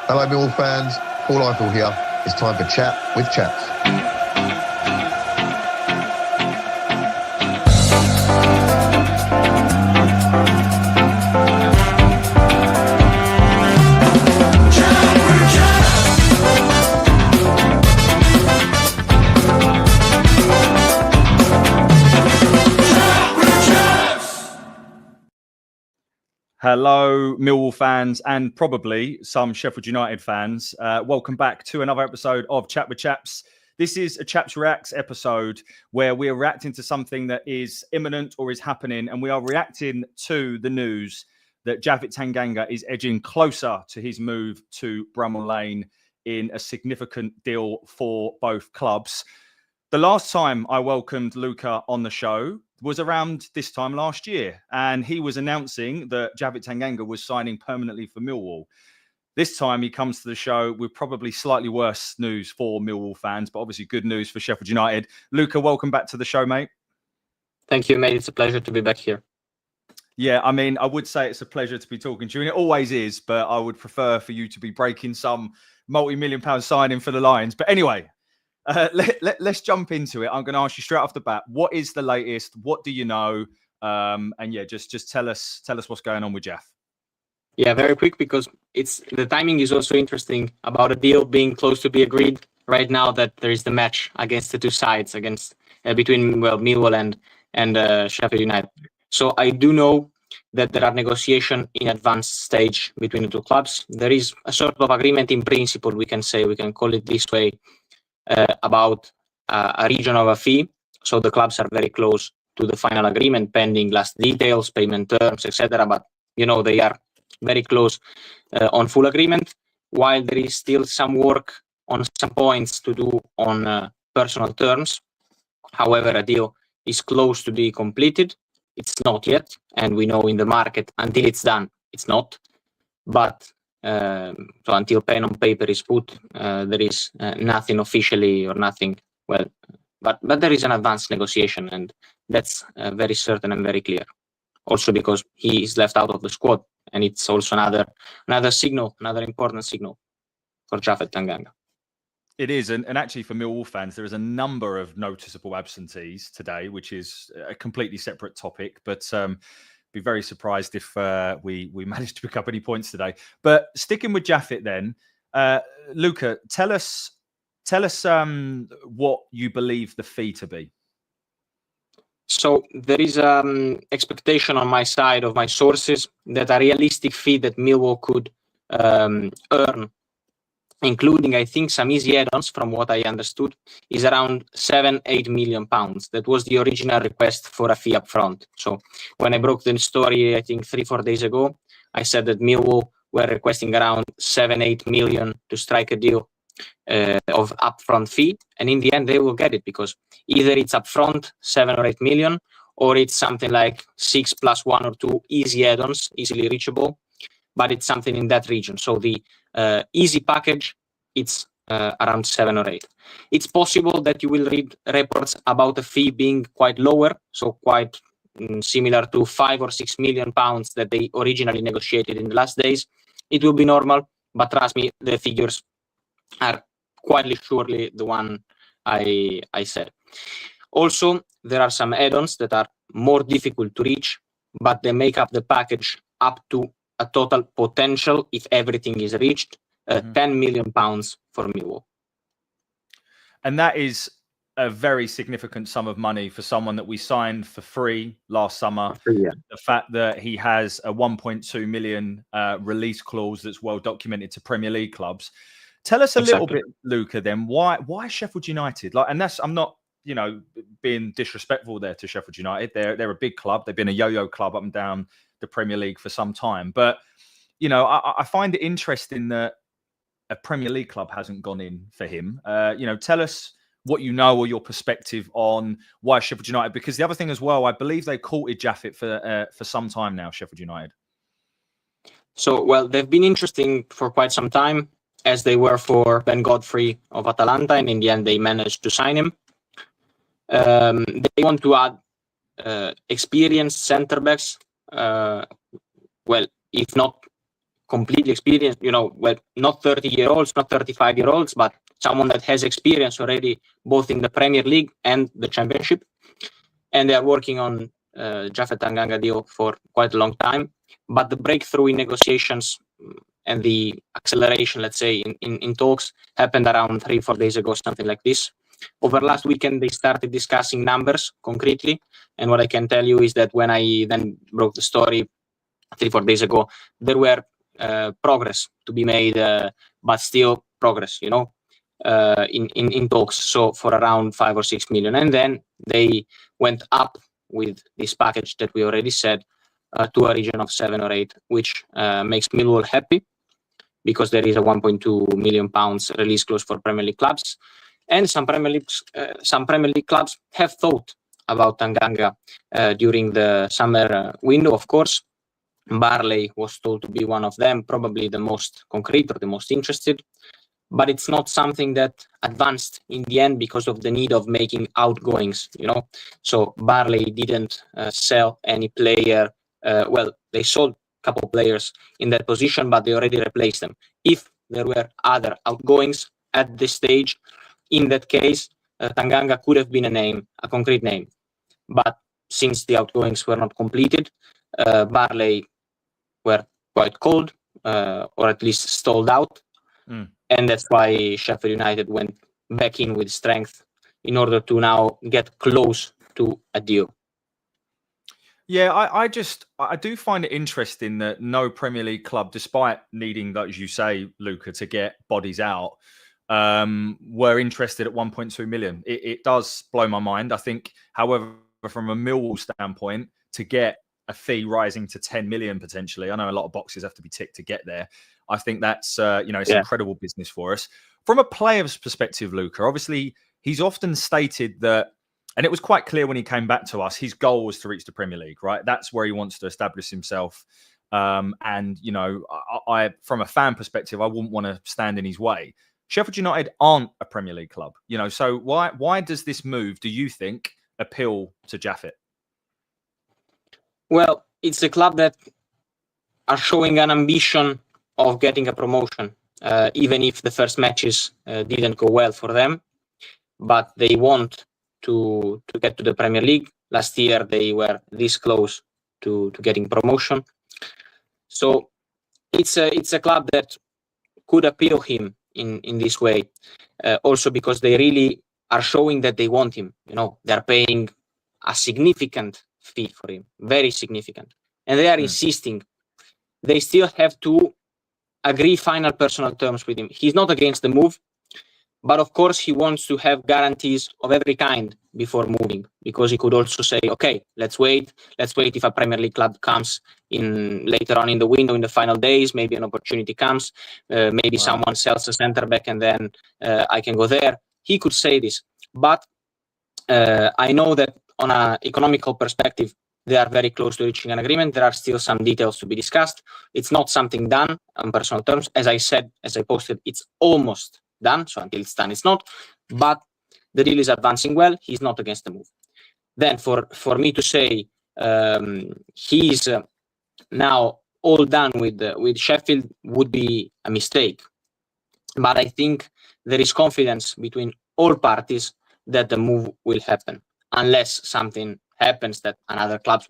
Hello Millwall fans, Paul Eiffel here. It's time for Chat with Chaps. Hello, Millwall fans, and probably some Sheffield United fans. Welcome back to another episode of Chat with Chaps. This is a Chaps Reacts episode where we are reacting to something that is imminent or is happening, and we are reacting to the news that Japhet Tanganga is edging closer to his move to Bramall Lane in a significant deal for both clubs. The last time I welcomed Luca on the show was around this time last year, and he was announcing that Japhet Tanganga was signing permanently for Millwall. This time he comes to the show with probably slightly worse news for Millwall fans, but obviously good news for Sheffield United. Luca, welcome back to the show, mate. Thank you, mate. It's a pleasure to be back here. Yeah, I mean, I would say it's a pleasure to be talking to you, and it always is, but I would prefer for you to be breaking some multi-million-pound signing for the Lions. But anyway, let's jump into it. I'm going to ask you straight off the bat, what is the latest? What do you know? And yeah, just tell us what's going on with Jeff. Yeah, very quick, because the timing is also interesting about a deal being close to be agreed right now that there is the match against the two sides between Millwall and Sheffield United. So I do know that there are negotiations in advanced stage between the two clubs. There is a sort of agreement in principle, we can call it this way, about a region of a fee. So the clubs are very close to the final agreement, pending last details, payment terms, etc. But they are very close on full agreement, while there is still some work on some points to do on personal terms. However, a deal is close to be completed. It's not yet, and we know in the market until it's done, it's not. But so until pen on paper is put, there is nothing officially or nothing. But there is an advanced negotiation, and that's very certain and very clear. Also because he is left out of the squad, and it's also another signal, another important signal for Japhet Tanganga. It is, and actually for Millwall fans, there is a number of noticeable absentees today, which is a completely separate topic. But be very surprised if we managed to pick up any points today. But sticking with Japhet then, Luca, tell us what you believe the fee to be. So there is expectation on my side of my sources that a realistic fee that Millwall could earn, including I think some easy add-ons from what I understood, is around 7-8 million pounds. That was the original request for a fee up front. So when I broke the story, I think 3-4 days ago, I said that Millwall were requesting around 7-8 million to strike a deal of upfront fee, and in the end they will get it, because either it's upfront 7 or 8 million, or it's something like 6 plus 1 or 2 easy add-ons, easily reachable, but it's something in that region. So the easy package, it's around 7 or 8. It's possible that you will read reports about the fee being quite lower, so quite similar to 5 or 6 million pounds that they originally negotiated in the last days. It will be normal, but trust me, the figures are quite surely the one I said. Also, there are some add-ons that are more difficult to reach, but they make up the package up to a total potential, if everything is reached, 10 million pounds for Millwall. And that is a very significant sum of money for someone that we signed for free last summer. Yeah. The fact that he has a 1.2 million release clause that's well documented to Premier League clubs. Tell us a little bit, Luca, then, why Sheffield United? And that's, I'm not, being disrespectful there to Sheffield United. They're a big club. They've been a yo-yo club up and down the Premier League for some time. But, I find it interesting that a Premier League club hasn't gone in for him. Tell us what you know or your perspective on why Sheffield United, because the other thing as well, I believe they courted Japhet for some time now, Sheffield United. So, they've been interesting for quite some time, as they were for Ben Godfrey of Atalanta, and in the end they managed to sign him. They want to add experienced centre-backs, if not completely experienced, well, not 30-year-olds, not 35-year-olds, but someone that has experience already both in the Premier League and the Championship. And they are working on Jaffet Tanganga deal for quite a long time. But the breakthrough in negotiations and the acceleration, let's say, in talks happened around 3-4 days ago, something like this. Over last weekend, they started discussing numbers concretely. And what I can tell you is that when I then broke the story 3-4 days ago, there were progress to be made, but still progress, in talks. So for around 5 or 6 million. And then they went up with this package that we already said to a region of 7 or 8, which makes Millwall happy because there is a 1.2 million pounds release clause for Premier League clubs. And some Premier League clubs have thought about Tanganga during the summer window, of course. Barley was told to be one of them, probably the most concrete or the most interested. But it's not something that advanced in the end because of the need of making outgoings, So Barley didn't sell any player. Well, they sold a couple of players in that position, but they already replaced them. If there were other outgoings at this stage, in that case, Tanganga could have been a concrete name. But since the outgoings were not completed, Barley were quite cold, or at least stalled out. And that's why Sheffield United went back in with strength in order to now get close to a deal. Yeah, I do find it interesting that no Premier League club, despite needing, as you say, Luca, to get bodies out, were interested at 1.2 million. It does blow my mind. I think, however, from a Millwall standpoint, to get a fee rising to 10 million potentially, I know a lot of boxes have to be ticked to get there. I think that's it's incredible business for us. From a player's perspective, Luca, obviously he's often stated that, and it was quite clear when he came back to us, his goal was to reach the Premier League, right? That's where he wants to establish himself. And I from a fan perspective, I wouldn't want to stand in his way. Sheffield United aren't a Premier League club, so why does this move, do you think, appeal to Jaffet? Well, it's a club that are showing an ambition of getting a promotion, even if the first matches didn't go well for them. But they want to get to the Premier League. Last year, they were this close to getting promotion. So it's a club that could appeal him in this way. Also because they really are showing that they want him. They're paying a significant fee for him, very significant. And they are insisting. They still have to agree final personal terms with him. He's not against the move, but of course he wants to have guarantees of every kind before moving, because he could also say, okay, let's wait if a Premier League club comes in later on in the window, in the final days, maybe an opportunity comes, maybe someone sells a center back and then I can go there. He could say this, but I know that on an economical perspective, they are very close to reaching an agreement. There are still some details to be discussed. It's not something done on personal terms. As I said, as I posted, it's almost done. So until it's done, it's not. But the deal is advancing well. He's not against the move. Then for me to say he's now all done with Sheffield would be a mistake. But I think there is confidence between all parties that the move will happen, unless something happens that another club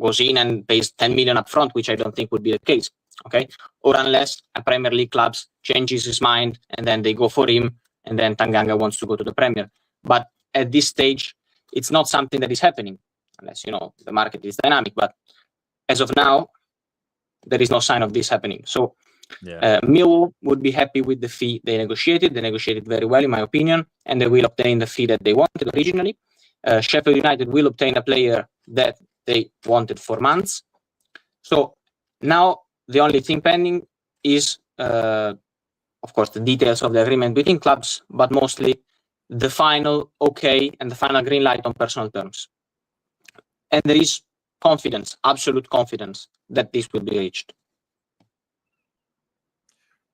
goes in and pays 10 million up front, which I don't think would be the case. Okay, or unless a Premier League club changes his mind and then they go for him, and then Tanganga wants to go to the Premier. But at this stage, it's not something that is happening, unless the market is dynamic. But as of now, there is no sign of this happening. So Millwall would be happy with the fee they negotiated. They negotiated very well, in my opinion, and they will obtain the fee that they wanted originally. Sheffield United will obtain a player that they wanted for months. So now the only thing pending is, of course, the details of the agreement between clubs, but mostly the final okay and the final green light on personal terms. And there is confidence, absolute confidence, that this will be reached.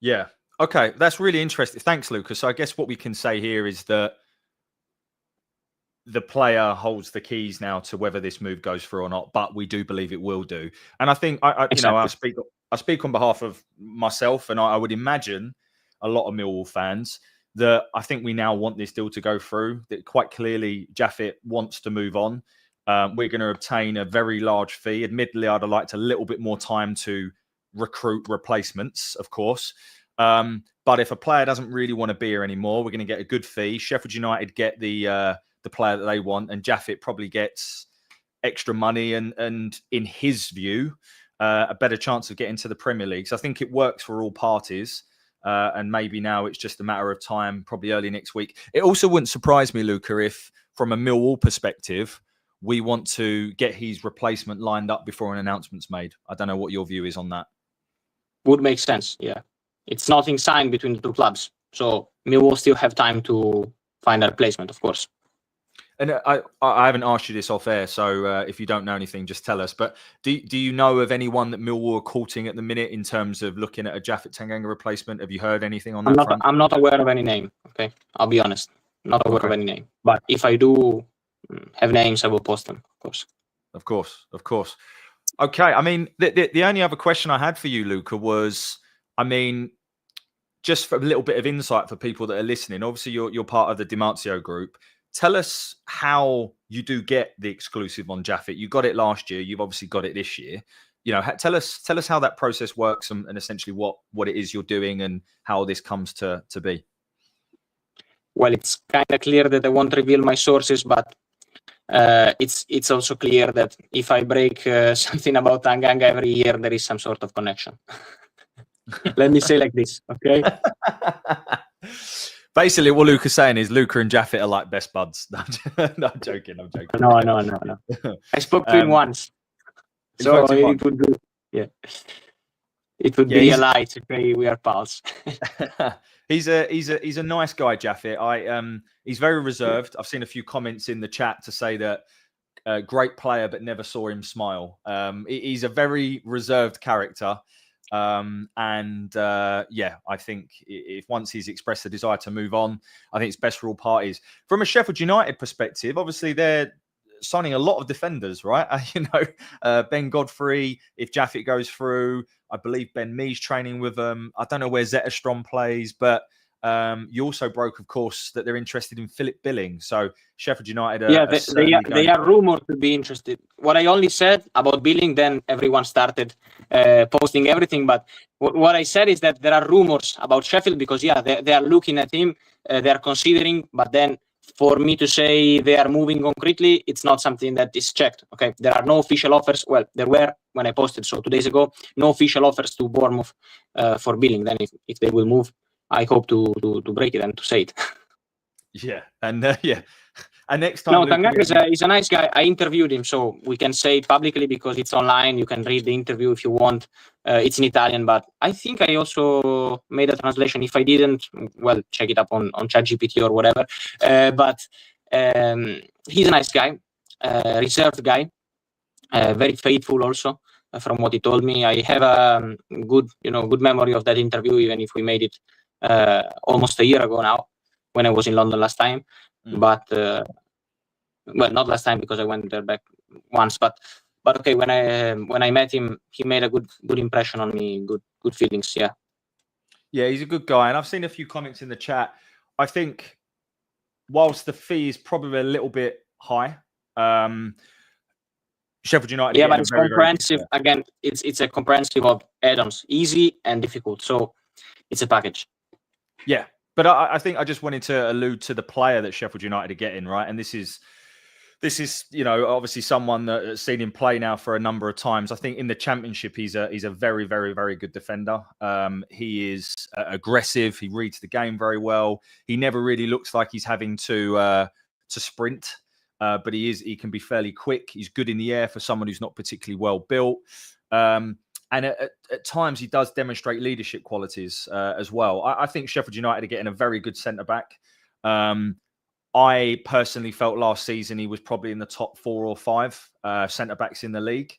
Yeah. Okay. That's really interesting. Thanks, Lucas. So I guess what we can say here is that the player holds the keys now to whether this move goes through or not, but we do believe it will do. And I think, I speak I speak on behalf of myself, and I would imagine a lot of Millwall fans, that I think we now want this deal to go through. That quite clearly Jaffet wants to move on. We're going to obtain a very large fee. Admittedly, I'd have liked a little bit more time to recruit replacements, of course. But if a player doesn't really want to be here anymore, we're going to get a good fee. Sheffield United get the player that they want, and Jaffet probably gets extra money and in his view, a better chance of getting to the Premier League. So I think it works for all parties. And maybe now it's just a matter of time, probably early next week. It also wouldn't surprise me, Luca, if from a Millwall perspective, we want to get his replacement lined up before an announcement's made. I don't know what your view is on that. Would make sense, yeah. It's nothing signed between the two clubs. So Millwall still have time to find a replacement, of course. And I haven't asked you this off air, so if you don't know anything, just tell us. But do you know of anyone that Millwall are courting at the minute in terms of looking at a Jaffet Tanganga replacement? Have you heard anything on that front? I'm not aware of any name, okay? I'll be honest. Not aware of any name. But if I do have names, I will post them, of course. Of course. Okay, I mean, the only other question I had for you, Luca, was, I mean, just for a little bit of insight for people that are listening. Obviously, you're part of the Dimancio group. Tell us how you do get the exclusive on Jaffet. You got it last year. You've obviously got it this year. You know, tell us how that process works and essentially what it is you're doing and how this comes to be. Well, it's kind of clear that I won't reveal my sources, but it's also clear that if I break something about Tanganga every year, there is some sort of connection. Let me say like this, okay? Basically, what Luca's saying is Luca and Jaffet are like best buds. No, I'm joking. No. I spoke to him once. So it would be, it would be a lie to say we are pals. He's a nice guy, Jaffet. He's very reserved. I've seen a few comments in the chat to say that great player, but never saw him smile. He's a very reserved character. I think if once he's expressed the desire to move on, I think it's best for all parties. From a Sheffield United perspective, obviously they're signing a lot of defenders, right? Ben Godfrey, if Jaffet goes through, I believe Ben Mee's training with them. I don't know where Zetterstrom plays, but you also broke, of course, that they're interested in Philip Billing. So Sheffield United they are rumored to be interested. What I only said about Billing, then everyone started posting everything. But what I said is that there are rumors about Sheffield because, they are looking at him, they are considering, but then for me to say they are moving concretely, it's not something that is checked. Okay, there are no official offers. Well, there were when I posted, so 2 days ago, no official offers to Bournemouth for Billing. Then if they will move, I hope to break it and to say it. And next time. No, Tanganga is a nice guy. I interviewed him, so we can say it publicly because it's online. You can read the interview if you want. It's in Italian, but I think I also made a translation. If I didn't, well, check it up on ChatGPT or whatever. But he's a nice guy, reserved guy, very faithful also. From what he told me, I have a good memory of that interview, even if we made it almost a year ago now, when I was in London last time. But well, not last time because I went there back once. But okay, when I met him, he made a good impression on me. Good feelings. Yeah, he's a good guy, and I've seen a few comments in the chat. I think whilst the fee is probably a little bit high, Sheffield United. Yeah, but it's comprehensive. Again, it's a comprehensive of add-ons, easy and difficult. So it's a package. Yeah. But I think I just wanted to allude to the player that Sheffield United are getting, right? And this is obviously someone that's seen him play now for a number of times. I think in the Championship, he's a very, very, very good defender. He is aggressive. He reads the game very well. He never really looks like he's having to sprint, but he can be fairly quick. He's good in the air for someone who's not particularly well built. And at times, he does demonstrate leadership qualities as well. I think Sheffield United are getting a very good centre-back. I personally felt last season he was probably in the top 4 or 5 centre-backs in the league.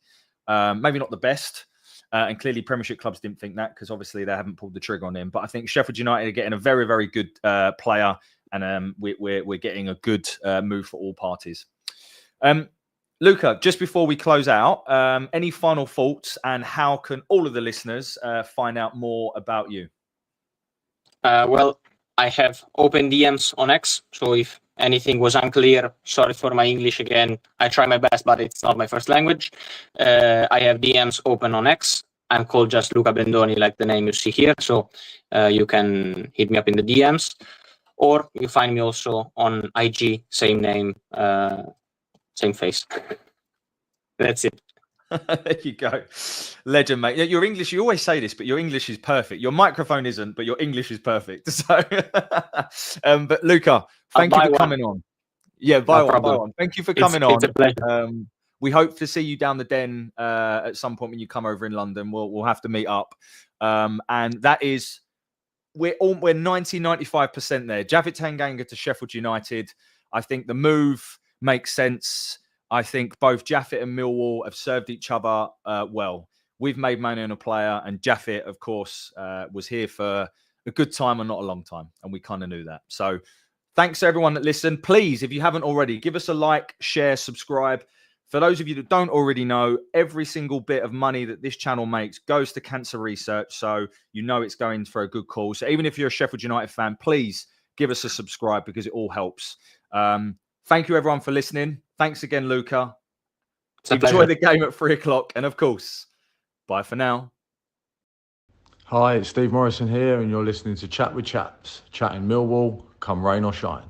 Maybe not the best. And clearly, Premiership clubs didn't think that because obviously they haven't pulled the trigger on him. But I think Sheffield United are getting a very, very good player. And we're getting a good move for all parties. Luca, just before we close out, any final thoughts and how can all of the listeners find out more about you? Well, I have open DMs on X, so if anything was unclear, sorry for my English again. I try my best, but it's not my first language. I have DMs open on X. I'm called just Luca Bendoni, like the name you see here. So you can hit me up in the DMs, or you find me also on IG, same name, same face. That's it. There you go. Legend, mate. Your English, you always say this, but your English is perfect. Your microphone isn't, but your English is perfect. So, but Luca, thank you for coming on. Yeah, buy one. Thank you for coming on. It's a pleasure. We hope to see you down the Den at some point when you come over in London. We'll have to meet up. And that is, we're 95% there. Javid Tanganga to Sheffield United. I think the move makes sense. I think both Jaffet and Millwall have served each other well. We've made money on a player, and Jaffet, of course, was here for a good time and not a long time, and we kind of knew that. So thanks to everyone that listened. Please, if you haven't already, give us a like, share, subscribe. For those of you that don't already know, every single bit of money that this channel makes goes to cancer research, so you know it's going for a good cause. So even if you're a Sheffield United fan, please give us a subscribe because it all helps. Thank you, everyone, for listening. Thanks again, Luca. Enjoy the game at 3 o'clock. And, of course, bye for now. Hi, it's Steve Morrison here, and you're listening to Chat with Chaps, chatting Millwall, come rain or shine.